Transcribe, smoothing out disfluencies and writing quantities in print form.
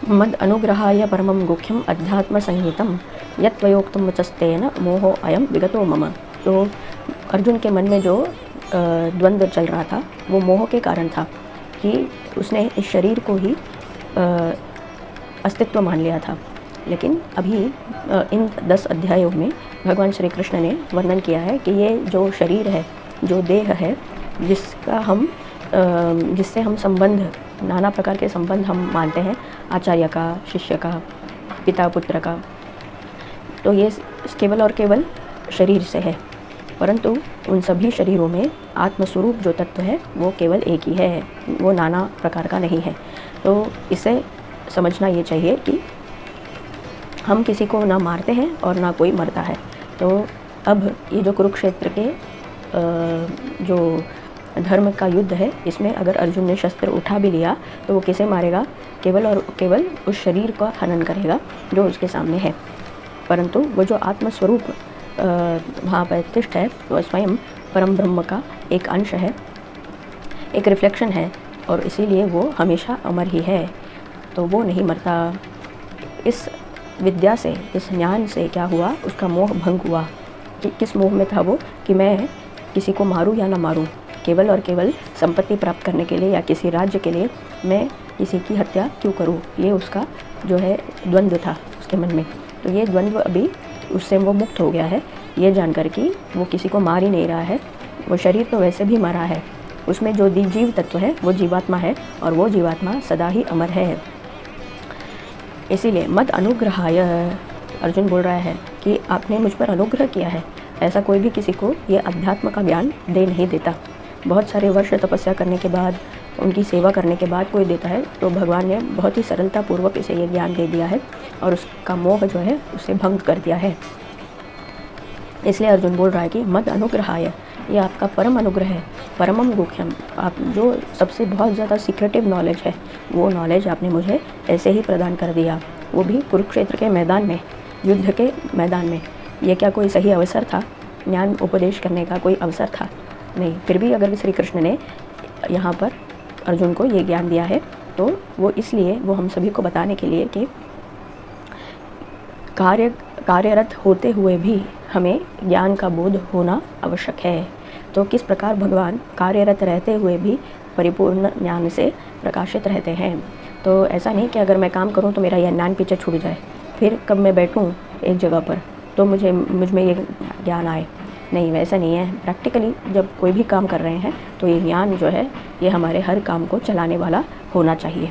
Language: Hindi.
मद अनुग्रहाय परमं गुह्यम अध्यात्म संहितम यत्त्वयोक्तम वचस्तेन मोहो अयम विगतो मम। तो अर्जुन के मन में जो द्वंद्व चल रहा था वो मोह के कारण था कि उसने इस शरीर को ही अस्तित्व मान लिया था। लेकिन अभी इन 10 अध्यायों में भगवान श्री कृष्ण ने वर्णन किया है कि ये जो शरीर है, जो देह है, जिससे हम संबंध, नाना प्रकार के संबंध हम मानते हैं, आचार्य का, शिष्य का, पिता पुत्र का, तो ये केवल और केवल शरीर से है। परंतु उन सभी शरीरों में आत्मस्वरूप जो तत्व है वो केवल एक ही है, वो नाना प्रकार का नहीं है। तो इसे समझना ये चाहिए कि हम किसी को ना मारते हैं और ना कोई मरता है। तो अब ये जो कुरुक्षेत्र के जो धर्म का युद्ध है, इसमें अगर अर्जुन ने शस्त्र उठा भी लिया तो वो किसे मारेगा? केवल और केवल उस शरीर का हनन करेगा जो उसके सामने है। परंतु वो जो आत्मस्वरूप वहाँ पर तिष्ठ है, वह स्वयं परम ब्रह्म का एक अंश है, एक रिफ्लेक्शन है, और इसीलिए वो हमेशा अमर ही है। तो वो नहीं मरता। इस विद्या से, इस ज्ञान से क्या हुआ? उसका मोह भंग हुआ। कि किस मोह में था वो? कि मैं किसी को मारूं या ना मारूं, केवल और केवल संपत्ति प्राप्त करने के लिए या किसी राज्य के लिए मैं किसी की हत्या क्यों करूं? ये उसका जो है द्वंद्व था उसके मन में। तो ये द्वंद्व अभी उससे वो मुक्त हो गया है, ये जानकर कि वो किसी को मार ही नहीं रहा है। वो शरीर तो वैसे भी मरा है, उसमें जो जीव तत्व है वो जीवात्मा है, और वो जीवात्मा सदा ही अमर है। इसीलिए मद अनुग्रहाय, अर्जुन बोल रहा है कि आपने मुझ पर अनुग्रह किया है। ऐसा कोई भी किसी को ये अध्यात्म का ज्ञान दे नहीं देता। बहुत सारे वर्ष तपस्या करने के बाद, उनकी सेवा करने के बाद कोई देता है, तो भगवान ने बहुत ही सरलतापूर्वक इसे ये ज्ञान दे दिया है और उसका मोह जो है उसे भंग कर दिया है। इसलिए अर्जुन बोल रहा है कि मद अनुग्रहाय, ये आपका परम अनुग्रह है, परमम गुह्यम। आप जो सबसे बहुत ज़्यादा सीक्रेटिव नॉलेज है, वो नॉलेज आपने मुझे ऐसे ही प्रदान कर दिया, वो भी कुरुक्षेत्र के मैदान में, युद्ध के मैदान में। ये क्या कोई सही अवसर था? ज्ञान उपदेश करने का कोई अवसर था? नहीं। फिर भी अगर श्री कृष्ण ने यहाँ पर अर्जुन को ये ज्ञान दिया है तो वो इसलिए, वो हम सभी को बताने के लिए कि कार्यरत होते हुए भी हमें ज्ञान का बोध होना आवश्यक है। तो किस प्रकार भगवान कार्यरत रहते हुए भी परिपूर्ण ज्ञान से प्रकाशित रहते हैं। तो ऐसा नहीं कि अगर मैं काम करूं तो मेरा यह ज्ञान पीछे छूट जाए, फिर कब मैं बैठूं एक जगह पर तो मुझ में ये ज्ञान आए। नहीं, वैसा नहीं है। प्रैक्टिकली जब कोई भी काम कर रहे हैं तो ये ज्ञान जो है ये हमारे हर काम को चलाने वाला होना चाहिए।